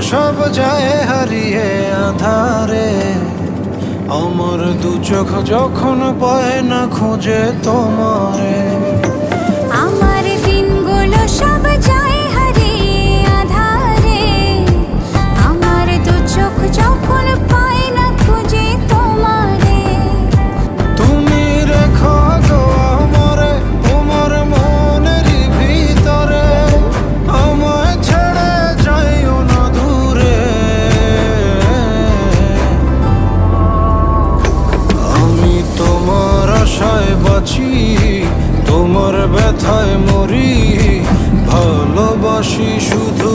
সব যায় হারিয়ে আধারে, আমার দু চোখ যখন পায় না খুঁজে তোমারে। আমার দিনগুলো সব যায় হারিয়ে আঁধারে, আমার দু চোখ যখন পায় না খুঁজে তোমারে। তুমি রেখো গো আমারে তোমার মনেরই ভিতরে, আমায় ছেড়ে যাইও না দূরে। আমি তোমার আশায় বাঁচি, তোমার ব্যথায় মরি, ভালোবাসি শুধু